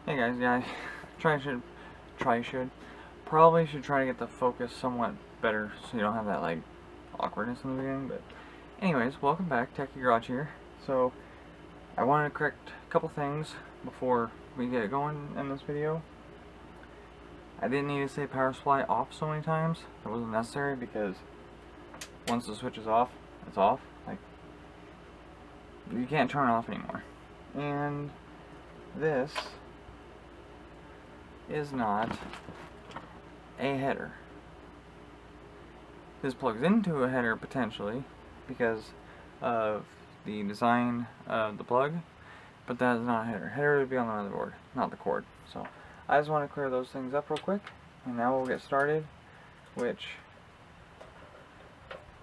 Hey guys, yeah, probably should try to get the focus somewhat better so you don't have that like awkwardness in the beginning. But anyways, welcome back, Techie Garage here. So I wanted to correct a couple things before we get going in this video. I didn't need to say power supply off so many times. That wasn't necessary because once the switch is off, it's off. Like, you can't turn it off anymore. And this is not a header. This plugs into a header potentially because of the design of the plug, but that is not a header. Header would be on the motherboard, not the cord. So I just want to clear those things up real quick, and now we'll get started. Which,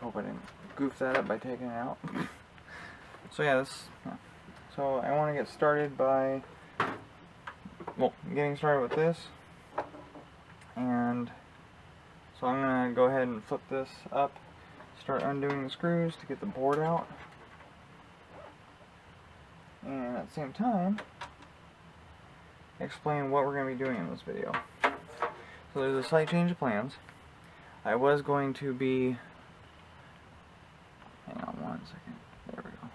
hope I didn't goof that up by taking it out. So yeah, so I want to get started by, well, getting started with this. And so I'm going to go ahead and flip this up, start undoing the screws to get the board out, and at the same time explain what we're going to be doing in this video. So there's a slight change of plans. I was going to be, hang on one second, there we go.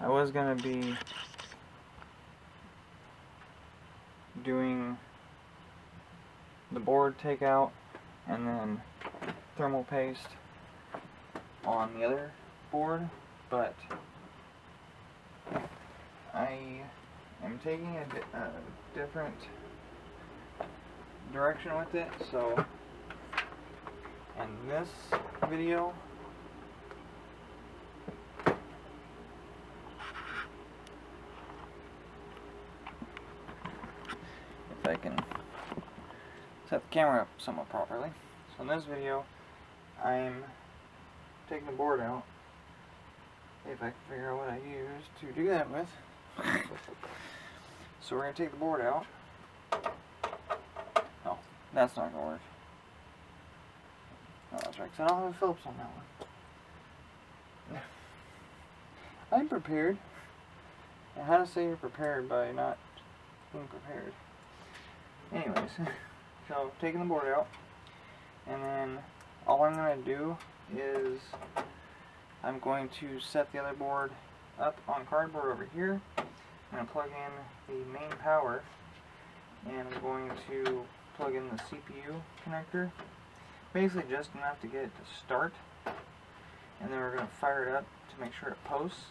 I was going to be doing the board takeout and then thermal paste on the other board, but I am taking a different direction with it. So in this video, if I can set the camera up somewhat properly. So in this video, I'm taking the board out. If I can figure out what I use to do that with. So we're going to take the board out. Oh, that's not going to work. No, that's right, because I don't have a Phillips on that one. I'm prepared. And how to say you're prepared by not being prepared. Anyways. So, taking the board out, and then all I'm going to do is I'm going to set the other board up on cardboard over here. I'm going to plug in the main power, and I'm going to plug in the CPU connector, basically just enough to get it to start, and then we're going to fire it up to make sure it posts,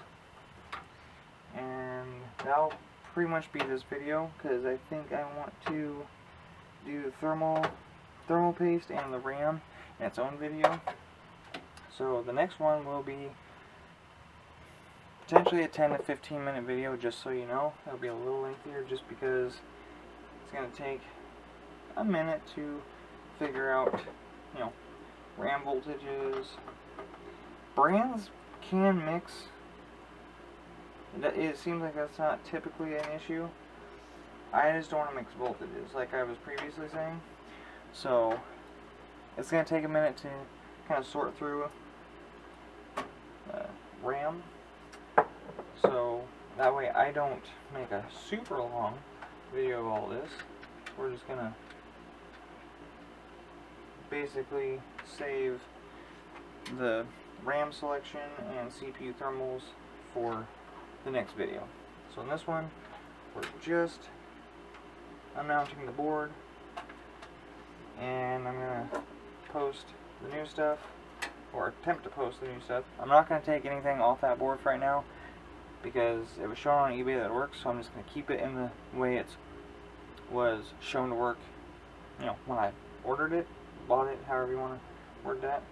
and that'll pretty much be this video, because I think I want to do the thermal paste and the RAM in its own video. So the next one will be potentially a 10 to 15 minute video, just so you know. It'll be a little lengthier just because it's going to take a minute to figure out, you know, RAM voltages. Brands can mix. It seems like that's not typically an issue. I just don't want to mix voltages like I was previously saying. So it's going to take a minute to kind of sort through RAM. So that way I don't make a super long video of all this. We're just going to basically save the RAM selection and CPU thermals for the next video. So in this one, we're just unmounting the board, and I'm going to post the new stuff, or attempt to post the new stuff. I'm not going to take anything off that board for right now because it was shown on eBay that it works, so I'm just going to keep it in the way it was shown to work, you know, when I ordered it, bought it, however you want to word that.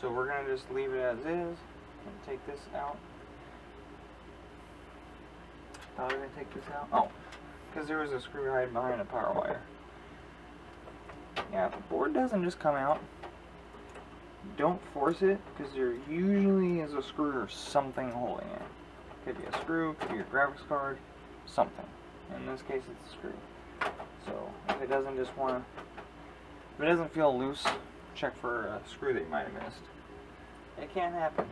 So we're going to just leave it as is and take this out. Thought I was going to take this out. Oh, because there was a screw hiding behind a power wire. Yeah, if the board doesn't just come out, don't force it, because there usually is a screw or something holding it. Could be a screw, could be your graphics card, something. In this case, it's a screw. So if it doesn't just want to, if it doesn't feel loose, check for a screw that you might have missed. It can't happen.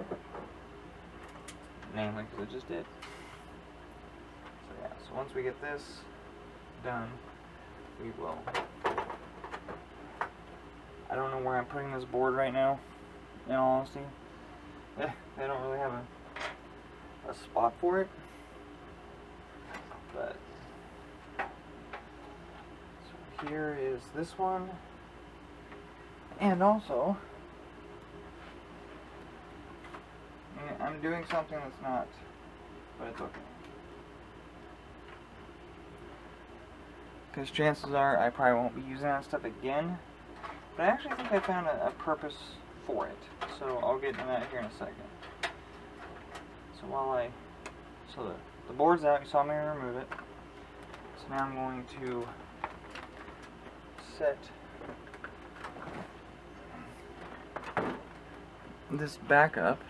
Namely, because it just did. So yeah, so once we get this done, we will. I don't know where I'm putting this board right now, in all honesty. I don't really have a spot for it. But so here is this one. And also, I'm doing something that's not, but it's okay. Because chances are I probably won't be using that stuff again. But I actually think I found a purpose for it. So I'll get into that here in a second. So the board's out, you saw me remove it. So now I'm going to set this back up.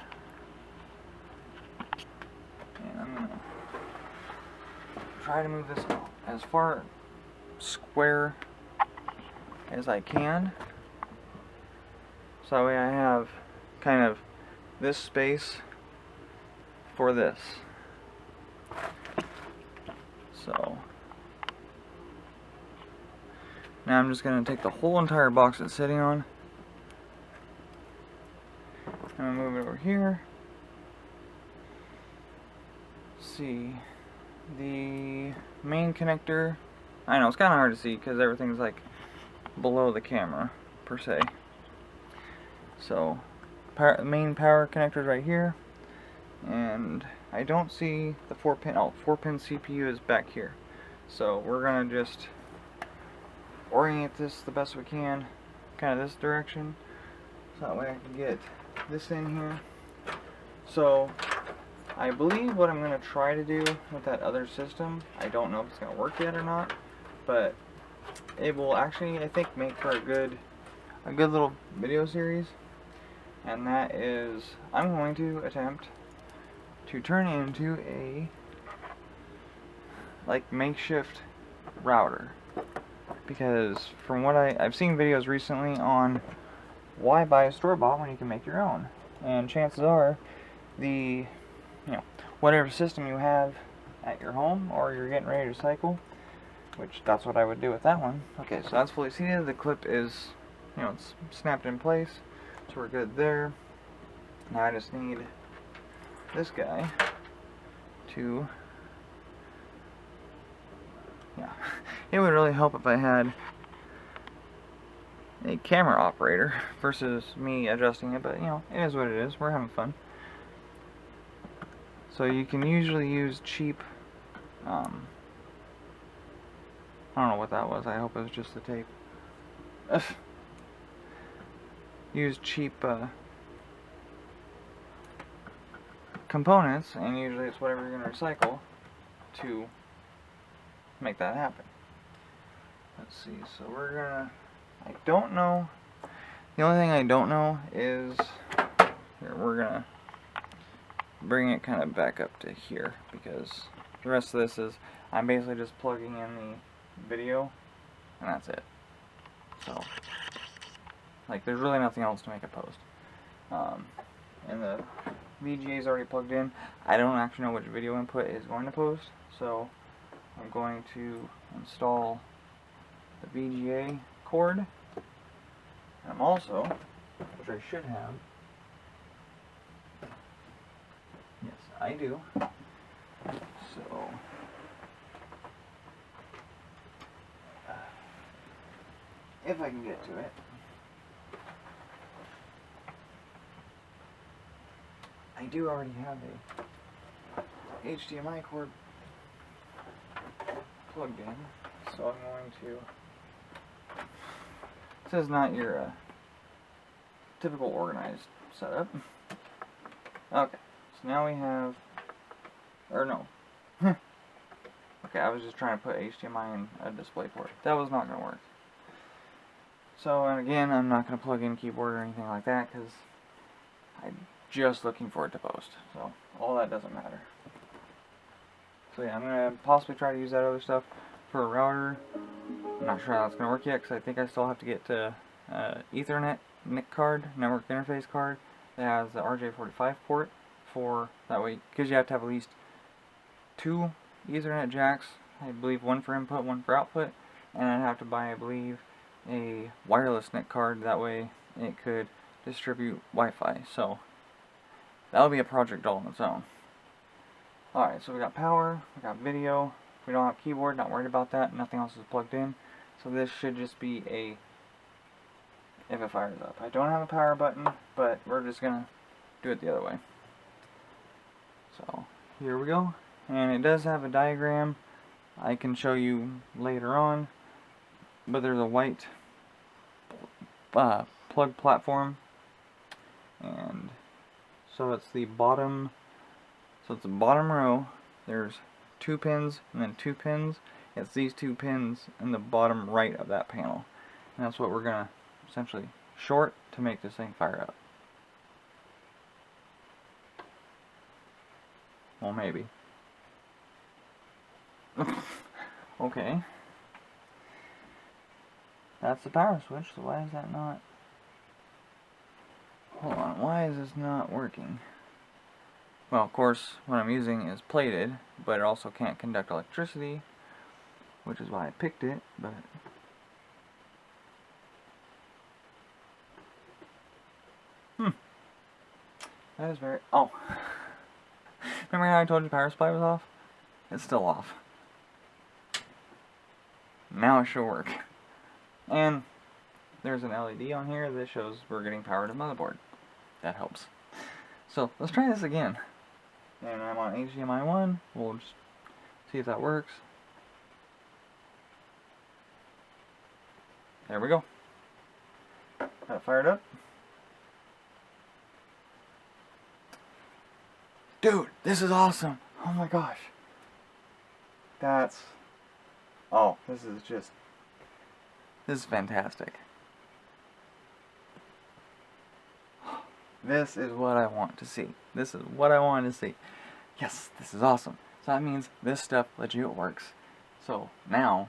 And I'm going to try to move this as far square as I can. So that way I have kind of this space for this. So now I'm just going to take the whole entire box it's sitting on. I'm going to move it over here. See, the main connector, I know it's kind of hard to see because everything's like below the camera per se. So main power connector is right here, and I don't see the 4-pin. Oh, 4-pin CPU is back here. So we're gonna just orient this the best we can, kind of this direction, so that way I can get this in here. So I believe what I'm gonna try to do with that other system, I don't know if it's gonna work yet or not, but it will actually, I think, make for a good little video series. And that is, I'm going to attempt to turn it into a like makeshift router, because from what I've seen videos recently on why buy a store-bought when you can make your own, and chances are whatever system you have at your home or you're getting ready to cycle, which that's what I would do with that one. Okay, so that's fully seated. The clip is, it's snapped in place, so we're good there. Now I just need this guy to, it would really help if I had a camera operator versus me adjusting it, but it is what it is. We're having fun. So you can usually use cheap, I don't know what that was, I hope it was just the tape. Use cheap components, and usually it's whatever you're going to recycle to make that happen. Let's see, so we're gonna, I don't know, the only thing I don't know is, here, we're gonna bring it kind of back up to here, because the rest of this is, I'm basically just plugging in the video, and that's it. So, like, there's really nothing else to make a post. And the VGA is already plugged in. I don't actually know which video input is going to post, so I'm going to install the VGA cord. And I'm also, which I should have, yes, I do. So, if I can get to it, I do already have a HDMI cord plugged in, so I'm going to, this is not your typical organized setup. Okay, so now we have, or no, okay, I was just trying to put HDMI in a display port. That was not going to work. So, and again, I'm not going to plug in keyboard or anything like that, because I'm just looking for it to post. So, all that doesn't matter. So yeah, I'm going to possibly try to use that other stuff for a router. I'm not sure how that's going to work yet, because I think I still have to get Ethernet NIC card, network interface card, that has the RJ45 port for, that way, because you have to have at least 2 Ethernet jacks I believe one for input, one for output, and I'd have to buy, I believe, a wireless NIC card. That way it could distribute Wi-Fi. So that'll be a project all on its own. Alright, so we got power, we got video, we don't have keyboard, not worried about that, nothing else is plugged in. So this should just be a, if it fires up. I don't have a power button, but we're just gonna do it the other way. So here we go, and it does have a diagram I can show you later on, but there's a white plug platform, and so it's the bottom. So it's the bottom row, there's 2 pins and then 2 pins. It's these 2 pins in the bottom right of that panel. And that's what we're going to essentially short to make this thing fire up. Well, maybe. Okay. That's the power switch, so why is that not... Hold on, why is this not working? Well, of course, what I'm using is plated, but it also can't conduct electricity, which is why I picked it, but... That is very... Oh! Remember how I told you power supply was off? It's still off. Now it should work. And there's an LED on here that shows we're getting power to the motherboard. That helps. So, let's try this again. And I'm on HDMI 1. We'll just see if that works. There we go. Got it fired up. Dude, this is awesome. Oh my gosh. That's... Oh, this is fantastic. This is what I want to see. This is what I wanted to see. Yes, this is awesome. So that means this stuff legit works. So now,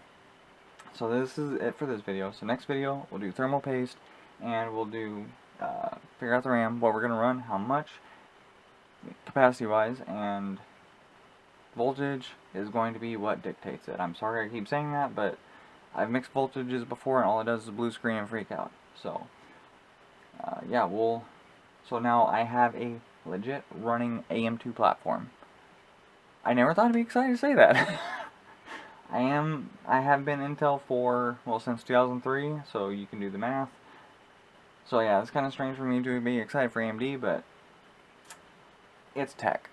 so this is it for this video. So next video, we'll do thermal paste, and we'll do, figure out the RAM, what we're going to run, how much, capacity-wise, and voltage is going to be what dictates it. I'm sorry I keep saying that, but I've mixed voltages before, and all it does is blue screen and freak out. So, yeah, so now I have a legit running AM2 platform. I never thought I'd be excited to say that. I have been Intel for, well, since 2003, so you can do the math. So yeah, it's kind of strange for me to be excited for AMD, but it's tech.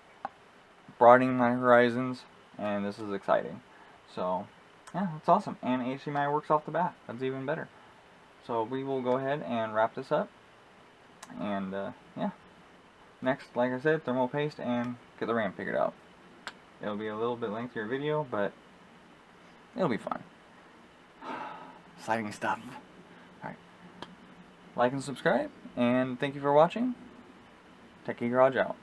Broadening my horizons, and this is exciting. So, yeah, that's awesome. And HDMI works off the bat. That's even better. So we will go ahead and wrap this up. And, yeah. Next, like I said, thermal paste and get the RAM figured out. It'll be a little bit lengthier video, but it'll be fun. Exciting stuff. Alright. Like and subscribe, and thank you for watching. Techie Garage out.